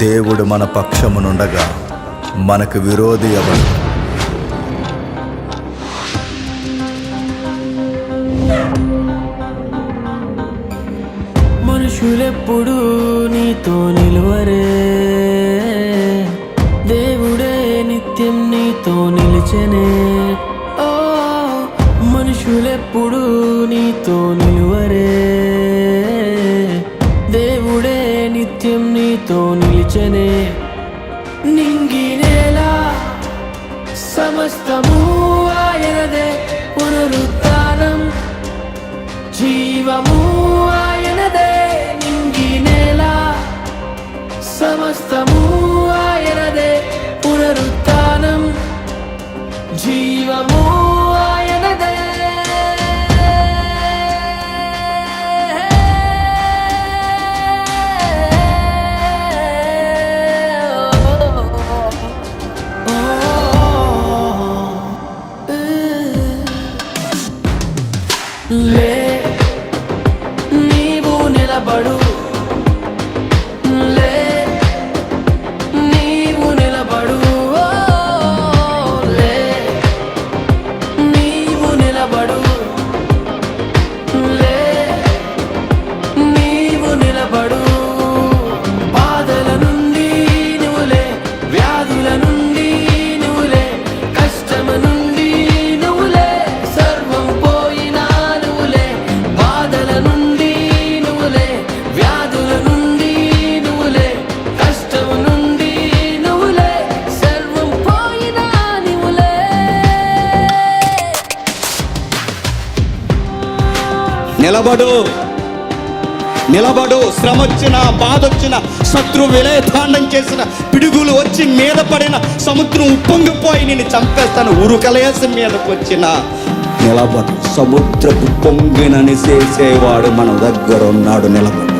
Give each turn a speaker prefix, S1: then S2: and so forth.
S1: దేవుడు మన పక్షమునుండగా మనకు విరోధి ఎవరు?
S2: మనుషులెప్పుడు నీతో నిలువరే, దేవుడే నిత్యం నీతో నిలిచెనే. ఓ మనుషులెప్పుడు నీతో నిలువరే, దేవుడే నిత్యం నీతో నిలిచెనే. నింగి నేల సమస్తము ఆయనదే, పునరుత్థానం జీవము ఆయనదే. నింగి నేల సమస్తము ఆయనదే, పునరుత్థానం జీవము ఆయనదే. లే నీవు నిలబడు, లే నీవు నిలబడు, లే నీవు నిలబడు, లే నీవు నిలబడు. బాధల నుండి నువ్వులే, వ్యాధుల నుండి నువ్వులే, కష్టం నుండి నువ్వులే, సర్వం పోయినా నువ్వులే. బాధల నుండి నువ్వులే, వ్యాధుల నుండి నువ్వులే, కష్టం నుండి నువ్వులే, సర్వం పోయినా నువ్వులే.
S3: నిలబడు, నిలబడు. శ్రమొచ్చిన, బాధొచ్చిన, శత్రు విలయతాండం చేసిన, పిడుగులు వచ్చి మీద పడిన, సముద్రం ఉప్పొంగిపోయి నేను చంపేస్తాను ఉరుకలేసి మీదకు వచ్చిన, నిలబడు. సముద్రపు పొంగినని చేసేవాడు మన దగ్గర ఉన్నాడు. నిలబడు.